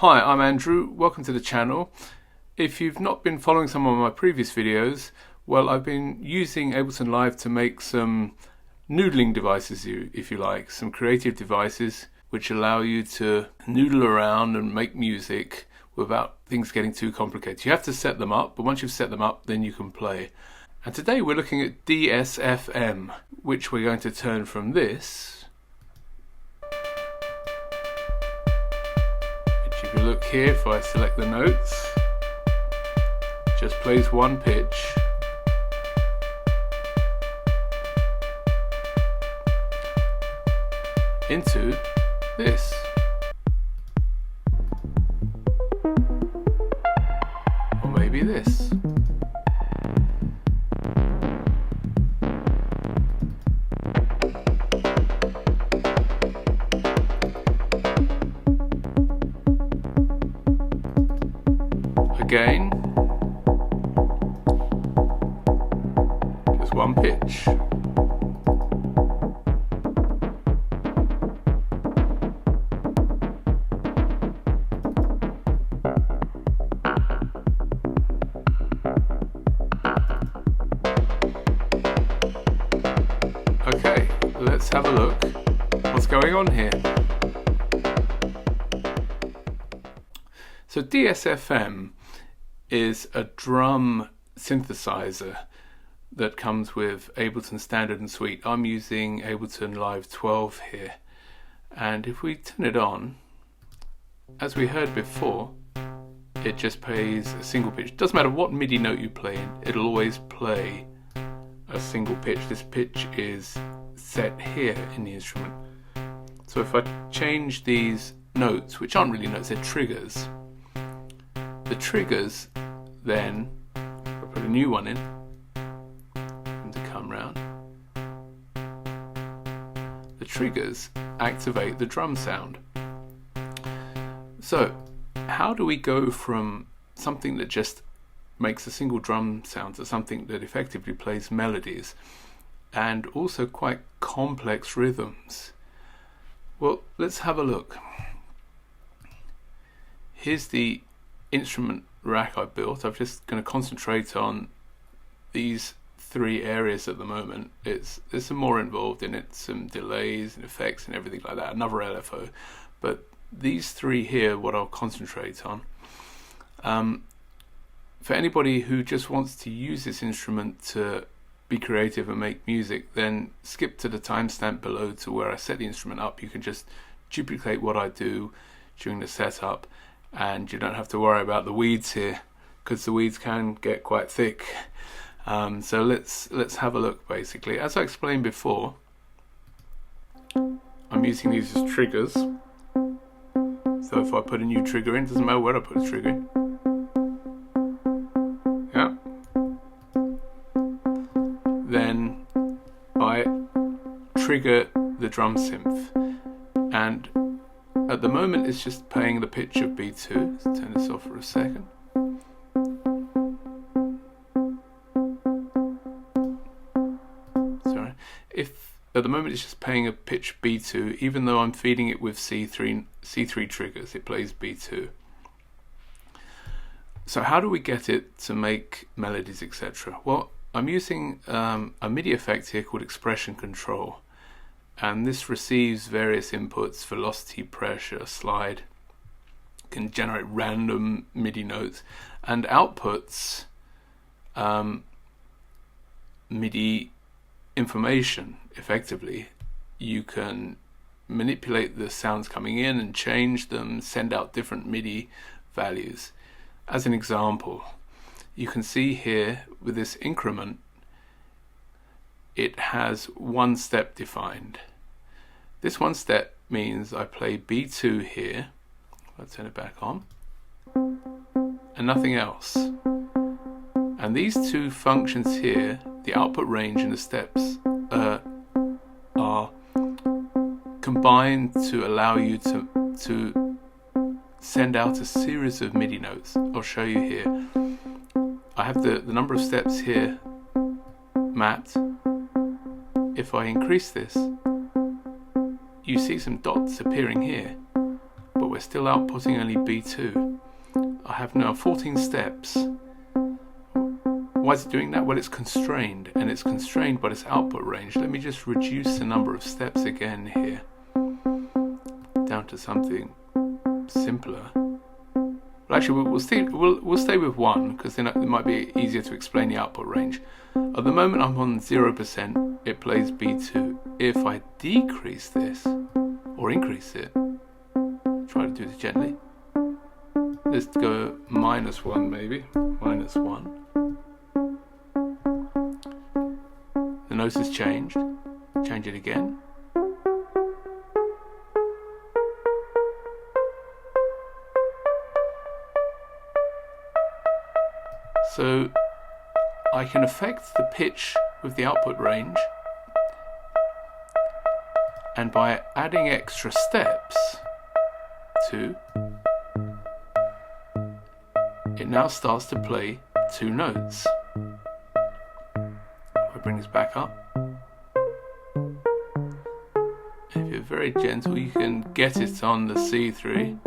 Hi, I'm Andrew. Welcome to the channel. If you've not been following some of my previous videos, well, I've been using Ableton Live to make some noodling devices, if you like, some creative devices which allow you to noodle around and make music without things getting too complicated. You have to set them up, but once you've set them up, then you can play. And today we're looking at DSFM, which we're going to turn from this. If you look here, if I select the notes, it just plays one pitch. Into this. Or maybe this. Again, just one pitch. Okay, let's have a look what's going on here. So DSFM is a drum synthesizer that comes with Ableton Standard and Suite. I'm using Ableton Live 12 here, and if we turn it on, as we heard before, it just plays a single pitch. Doesn't matter what MIDI note you play in, it'll always play a single pitch. This pitch is set here in the instrument. So if I change these notes, which aren't really notes, they're triggers, the triggers then, if I put a new one in, and to come round, the triggers activate the drum sound. So how do we go from something that just makes a single drum sound to something that effectively plays melodies and also quite complex rhythms? Well, let's have a look. Here's the instrument rack I built. I'm just going to concentrate on these three areas at the moment. There's some more involved in it, some delays and effects and everything like that, another LFO, but these three here, what I'll concentrate on. For anybody who just wants to use this instrument to be creative and make music, then skip to the timestamp below to where I set the instrument up. You can just duplicate what I do during the setup, and you don't have to worry about the weeds here, because the weeds can get quite thick. So let's have a look. Basically, as I explained before, I'm using these as triggers. So if I put a new trigger in, doesn't matter where I put a trigger in. Yeah. Then I trigger the drum synth, and at the moment it's just playing the pitch of B2. Let's turn this off for a second. Sorry. At the moment it's just playing a pitch B2, even though I'm feeding it with C3 triggers, it plays B2. So how do we get it to make melodies, etc.? Well, I'm using a MIDI effect here called Expression Control. And this receives various inputs: velocity, pressure, slide, can generate random MIDI notes, and outputs MIDI information. Effectively, you can manipulate the sounds coming in and change them, send out different MIDI values. As an example, you can see here with this increment, it has one step defined. This one step means I play B2 here, I'll turn it back on, and nothing else. And these two functions here, the output range and the steps, are combined to allow you to send out a series of MIDI notes. I'll show you here. I have the number of steps here mapped. If I increase this, you see some dots appearing here, but we're still outputting only B2. I have now 14 steps. Why is it doing that? Well, it's constrained, and it's constrained by this output range. Let me just reduce the number of steps again here, down to something simpler. Well, actually, we'll stay with 1, because then it might be easier to explain the output range. At the moment, I'm on 0%. It plays B2. If I decrease this, or increase it, try to do this gently. Let's go -1 maybe, -1. The note has changed. Change it again. So I can affect the pitch with the output range, and by adding extra steps to, it now starts to play 2 notes. If I bring this back up, if you're very gentle, you can get it on the C3,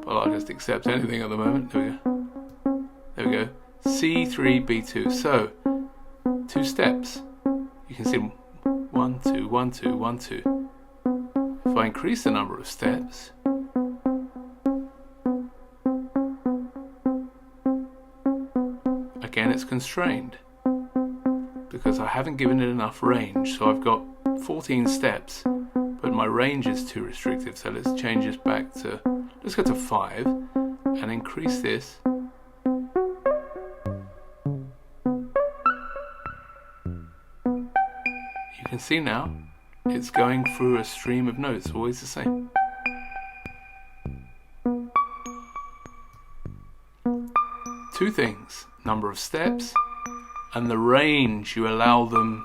but I'll just accept anything at the moment. There we go. There we go. C3, B2. So 2 steps. You can see 1, 2, 1, 2, 1, 2. If I increase the number of steps, again it's constrained because I haven't given it enough range. So I've got 14 steps, but my range is too restrictive. So let's change this back to, let's go to 5 and increase this. You can see now it's going through a stream of notes, always the same. Two things: number of steps and the range you allow them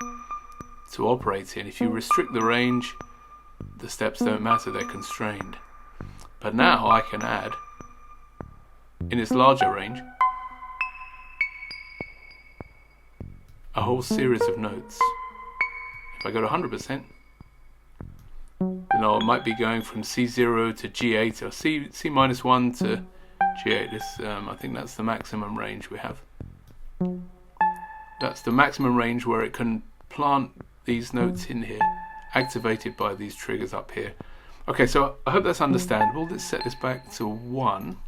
to operate in. If you restrict the range, the steps don't matter, they're constrained. But now I can add, in this larger range, a whole series of notes. If I go to 100%, I might be going from C0 to G8 or C-1 to G8. This, I think that's the maximum range we have. That's the maximum range where it can plant these notes in here, activated by these triggers up here. Okay, so I hope that's understandable. Let's set this back to 1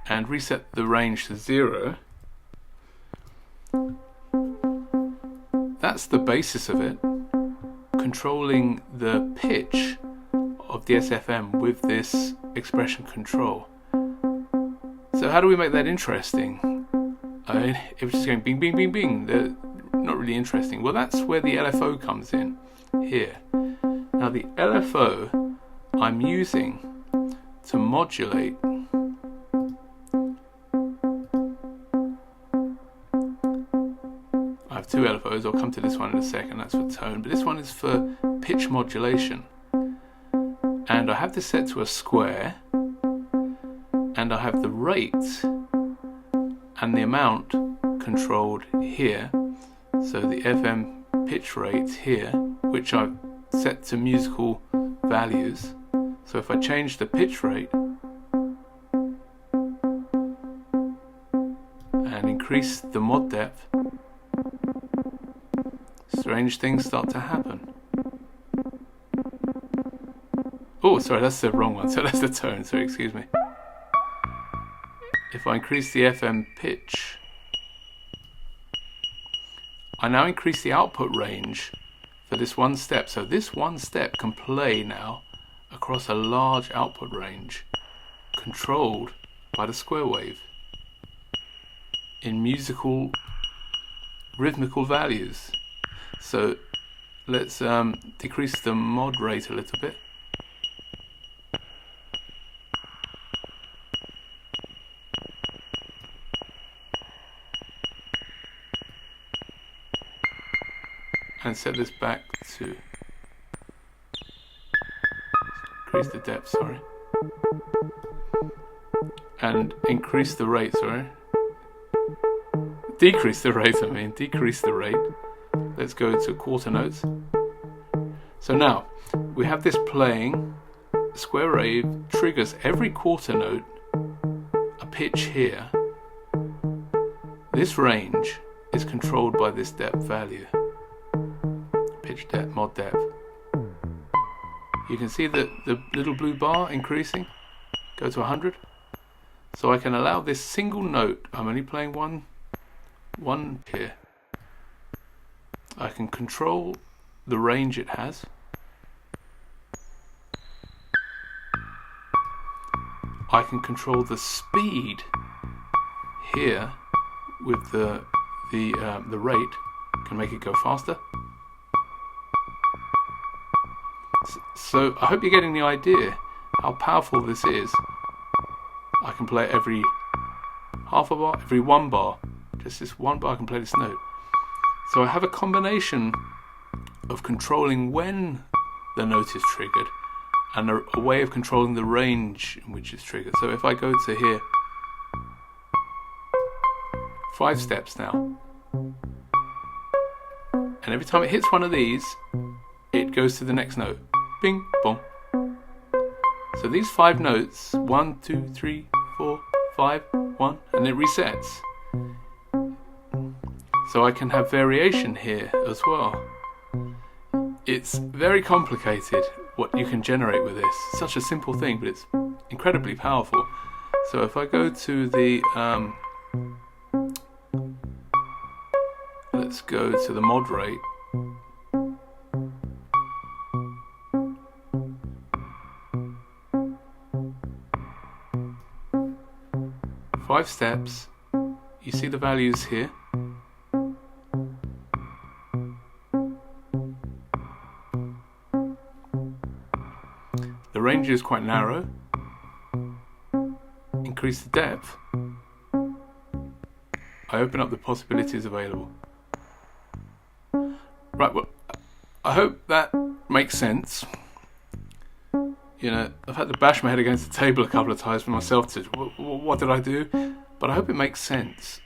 and reset the range to 0. That's the basis of it, controlling the pitch of the SFM with this expression control. So how do we make that interesting? I mean, if it's just going bing, bing, bing, bing, they're not really interesting. Well, that's where the LFO comes in, here. Now the LFO I'm using to modulate two LFOs. I'll come to this one in a second, that's for tone, but this one is for pitch modulation. And I have this set to a square, and I have the rate and the amount controlled here. So the FM pitch rate here, which I've set to musical values. So if I change the pitch rate and increase the mod depth, strange things start to happen. Oh, sorry, that's the wrong one. So that's the tone, sorry, excuse me. If I increase the FM pitch, I now increase the output range for this one step. So this one step can play now across a large output range, controlled by the square wave in musical, rhythmical values. So let's decrease the mod rate a little bit. And set this back to increase the depth, sorry. And increase the rate, sorry. Decrease the rate, decrease the rate. Let's go to quarter notes. So now we have this playing square wave triggers every quarter note a pitch here. This range is controlled by this depth value, pitch depth, mod depth. You can see that the little blue bar increasing, go to 100. So I can allow this single note, I'm only playing one here. I can control the range it has. I can control the speed here with the rate, can make it go faster. So I hope you're getting the idea how powerful this is. I can play it every half a bar, every 1 bar. Just this 1 bar I can play this note. So I have a combination of controlling when the note is triggered and a way of controlling the range in which it's triggered. So if I go to here, 5 steps now, and every time it hits one of these, it goes to the next note. Bing, bong. So these 5 notes, 1, 2, 3, 4, 5, 1, and it resets. So I can have variation here as well. It's very complicated what you can generate with this. Such a simple thing, but it's incredibly powerful. So if I go to the let's go to the mod rate. Five steps. You see the values here. The range is quite narrow. Increase the depth. I open up the possibilities available. Right, well, I hope that makes sense. You know, I've had to bash my head against the table a couple of times for myself to, what did I do? But I hope it makes sense.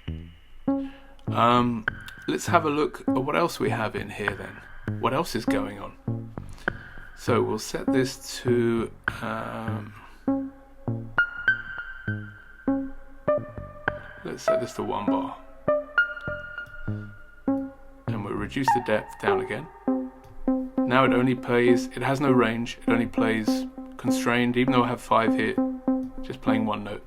Let's have a look at what else we have in here then. What else is going on? So we'll set this to let's set this to 1 bar. And we'll reduce the depth down again. Now it only plays, it has no range, it only plays constrained, even though I have 5 here, just playing 1 note.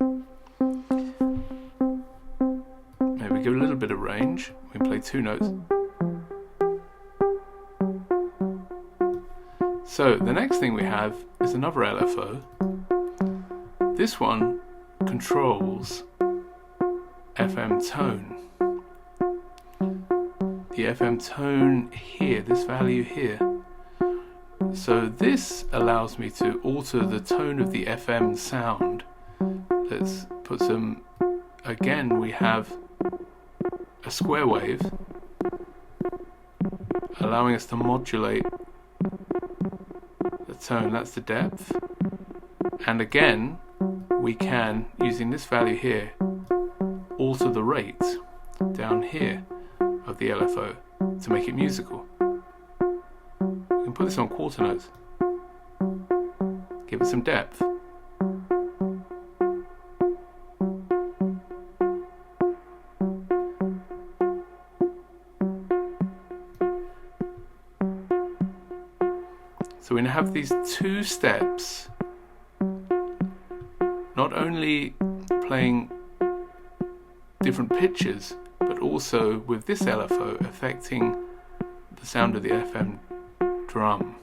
Maybe give it a little bit of range, we can play 2 notes. So the next thing we have is another LFO. This one controls FM tone. The FM tone here, this value here. So this allows me to alter the tone of the FM sound. Let's put some, again we have a square wave allowing us to modulate the tone, that's the depth. And again we can, using this value here, alter the rate down here of the LFO to make it musical. We can put this on quarter notes, give it some depth. So we now have these 2 steps, not only playing different pitches, but also with this LFO affecting the sound of the FM drum.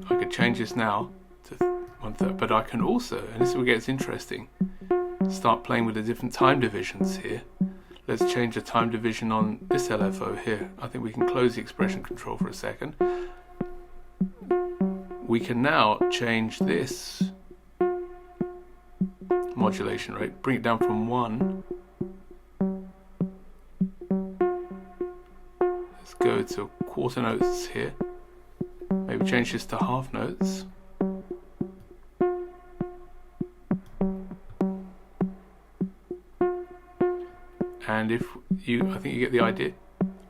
I could change this now to 1/3, but I can also, and this is where it gets interesting, start playing with the different time divisions here. Let's change the time division on this LFO here. I think we can close the expression control for a second. We can now change this modulation rate, bring it down from 1. Let's go to quarter notes here. Maybe change this to half notes. And if you, I think you get the idea,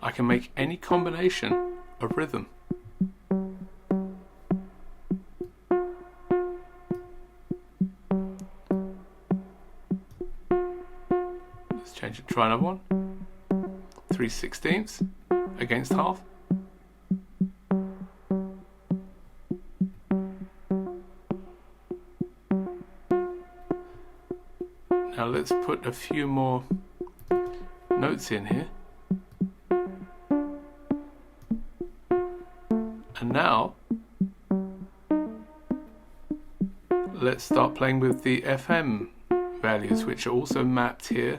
I can make any combination of rhythm. Change it, try another one. 3/16 against half. Now let's put a few more notes in here. And now let's start playing with the FM values, which are also mapped here.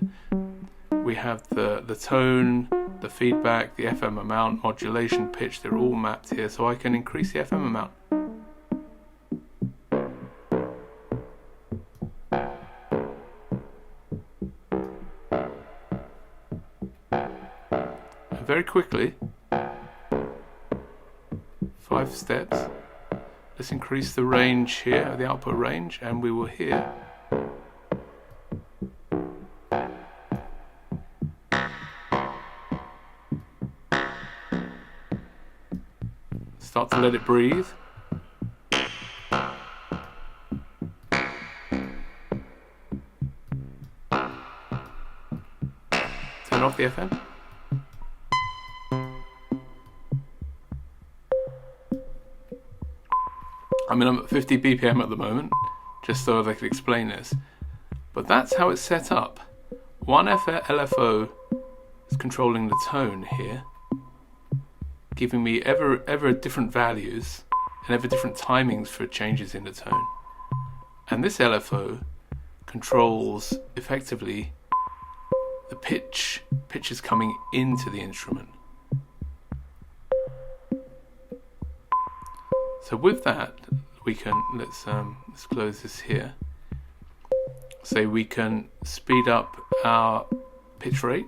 We have the tone, the feedback, the FM amount, modulation, pitch, they're all mapped here, so I can increase the FM amount. And very quickly, 5 steps, let's increase the range here, the output range, and we will hear start to let it breathe. Turn off the FM. I mean, I'm at 50 BPM at the moment, just so I could explain this. But that's how it's set up. One LFO is controlling the tone here, giving me ever different values and ever different timings for changes in the tone. And this LFO controls effectively the pitches coming into the instrument. So with that, we can let's close this here. So we can speed up our pitch rate.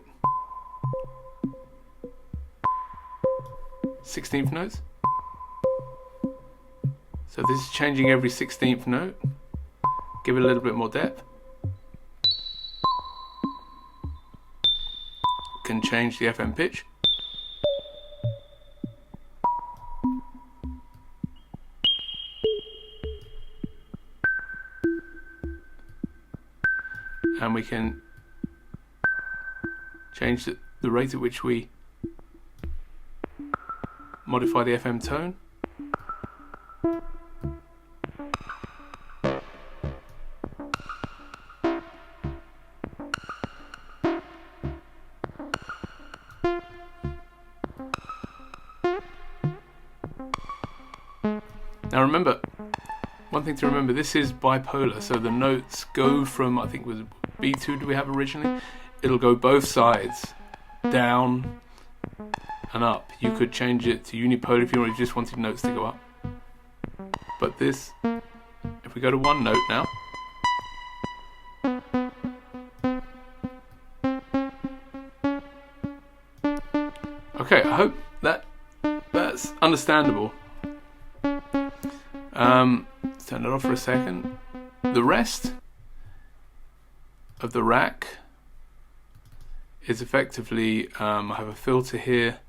16th notes. So this is changing every 16th note. Give it a little bit more depth. Can change the FM pitch. And we can change the rate at which we modify the FM tone. Now remember, one thing to remember, this is bipolar, so the notes go from, I think it was B2 do we have originally? It'll go both sides, down and up. You could change it to unipolar if you just wanted notes to go up. But this, if we go to one note now, okay, I hope that's understandable. Let's turn it off for a second. The rest of the rack is effectively, I have a filter here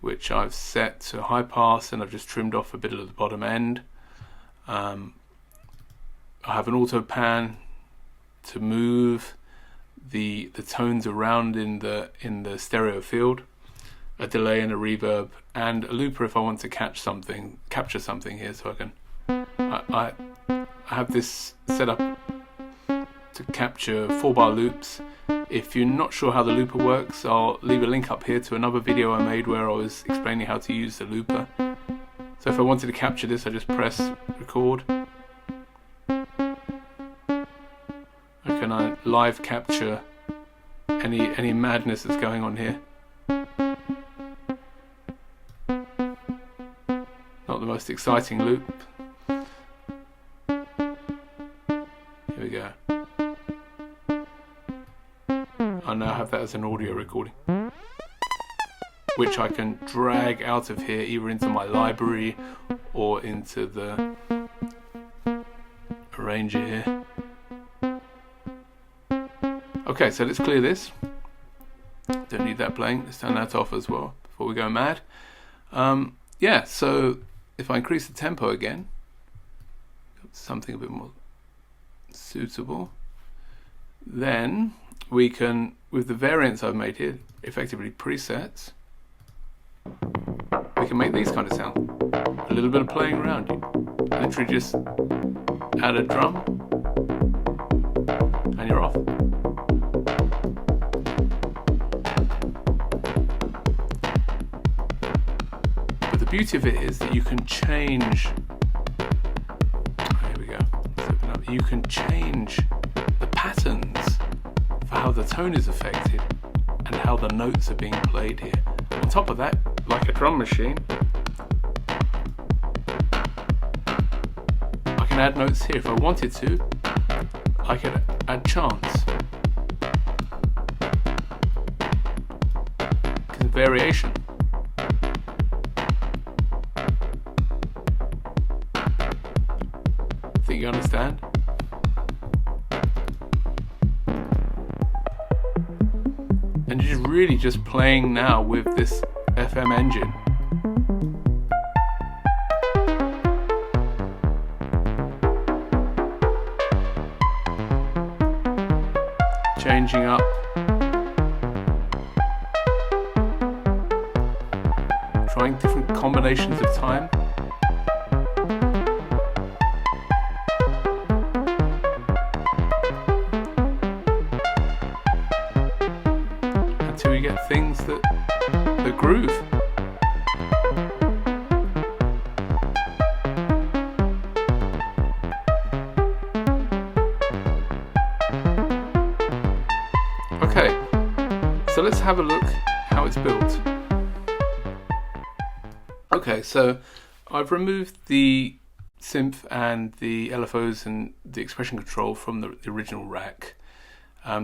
which I've set to high pass, and I've just trimmed off a bit of the bottom end. I have an auto pan to move the tones around in the stereo field, a delay and a reverb, and a looper if I want to capture something here. So I have this set up to capture 4-bar loops. If you're not sure how the looper works, I'll leave a link up here to another video I made where I was explaining how to use the looper. So if I wanted to capture this, I just press record. I live capture any madness that's going on here. Not the most exciting loop. Here we go. I now have that as an audio recording, which I can drag out of here either into my library or into the arranger here. Okay, so let's clear this. Don't need that playing. Let's turn that off as well before we go mad. Yeah, so if I increase the tempo again, something a bit more suitable, then we can, with the variants I've made here, effectively presets, we can make these kind of sounds. A little bit of playing around. You literally just add a drum and you're off. But the beauty of it is that you can change. Here we go. Let's open up. You can change the patterns for how the tone is affected and how the notes are being played here. On top of that, like a drum machine, I can add notes here. If I wanted to, I could add chants. Variation. Think you understand? And you're really just playing now with this FM engine. Changing up. Trying different combinations of time. Until you get things that groove. Okay, so let's have a look how it's built. Okay, so I've removed the synth and the LFOs and the expression control from the original rack.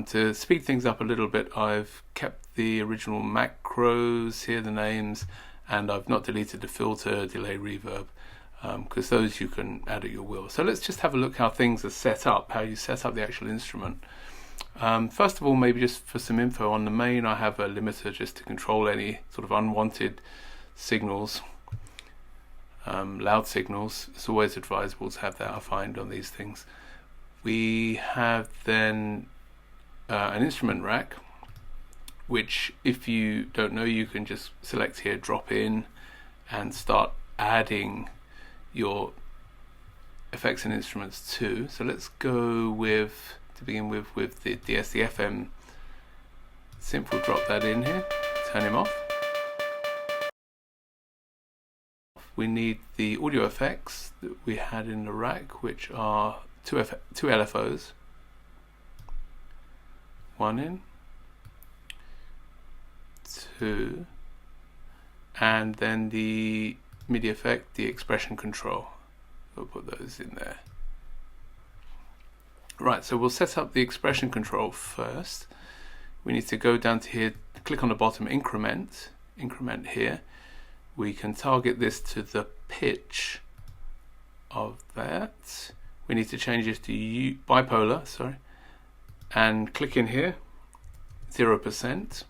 To speed things up a little bit, I've kept the original macros here, the names, and I've not deleted the filter, delay, reverb, because those you can add at your will. So let's just have a look how things are set up, how you set up the actual instrument. First of all, maybe just for some info on the main, I have a limiter just to control any sort of unwanted signals. Loud signals, it's always advisable to have that, I find, on these things. We have then an instrument rack, which, if you don't know, you can just select here, drop in, and start adding your effects and instruments to. So let's go with, to begin with the FM synth. We'll drop that in here, turn him off. We need the audio effects that we had in the rack, which are two LFOs. One in, two, and then the MIDI effect, the expression control. We'll put those in there. Right, so we'll set up the expression control first. We need to go down to here, click on the bottom, increment here. We can target this to the pitch of that. We need to change this to bipolar, sorry, and click in here, 0%.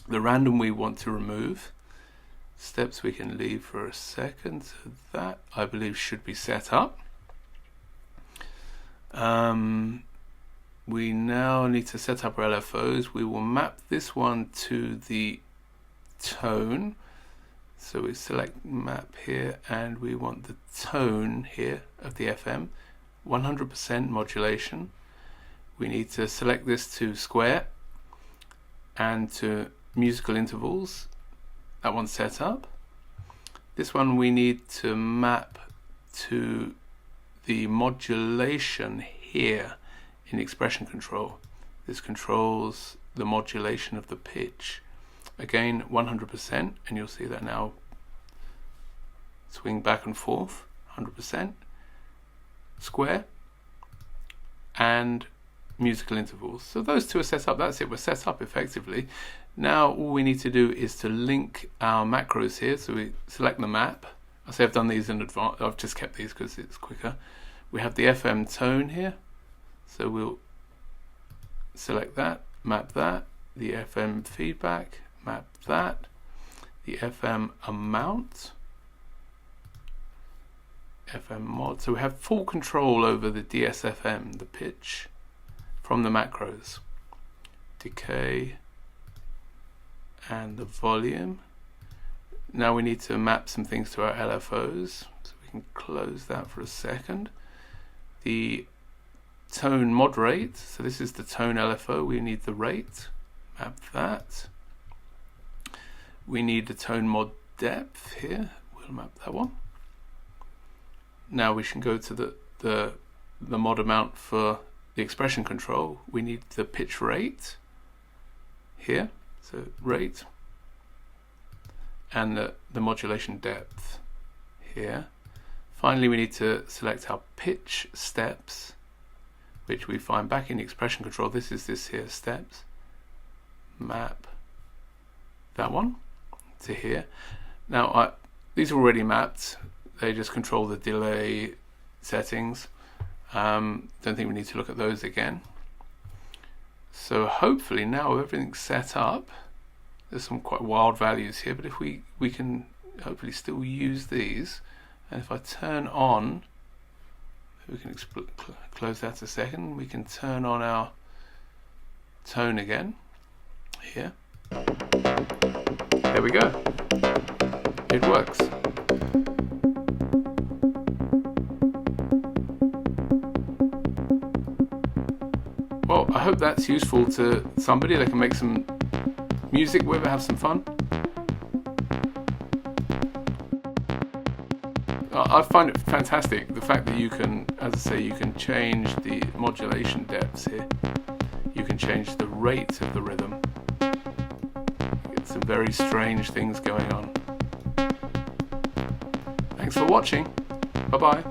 The random we want to remove. Steps we can leave for a second. So that, I believe, should be set up. We now need to set up our LFOs. We will map this one to the tone. So we select map here, and we want the tone here of the FM, 100% modulation. We need to select this to square and to musical intervals. That one's set up. This one we need to map to the modulation here in expression control. This controls the modulation of the pitch. Again, 100%, and you'll see that now swing back and forth, 100%, square, and musical intervals. So those two are set up. That's it, we're set up effectively. Now all we need to do is to link our macros here. So we select the map. I say I've done these in advance, I've just kept these because it's quicker. We have the FM tone here, so we'll select that, map that, the FM feedback, map that, the FM amount, FM mod. So we have full control over the DSFM, the pitch, from the macros. decay, and the volume. Now we need to map some things to our LFOs, so we can close that for a second. The tone mod rate, so this is the tone LFO, we need the rate, map that. We need the tone mod depth here, we'll map that one. Now we can go to the mod amount for the expression control. We need the pitch rate here, so rate, and the modulation depth here. Finally, we need to select our pitch steps, which we find back in the expression control. This is this here, steps. Map that one to here. Now, these are already mapped. They just control the delay settings. Don't think we need to look at those again. So hopefully now everything's set up. There's some quite wild values here, but if we can hopefully still use these. And if I turn on, we can close that a second. We can turn on our tone again here. There we go. It works. Well, I hope that's useful to somebody. They can make some music with it, have some fun. I find it fantastic, the fact that you can, as I say, you can change the modulation depths here. You can change the rate of the rhythm. You get some very strange things going on. Thanks for watching. Bye-bye.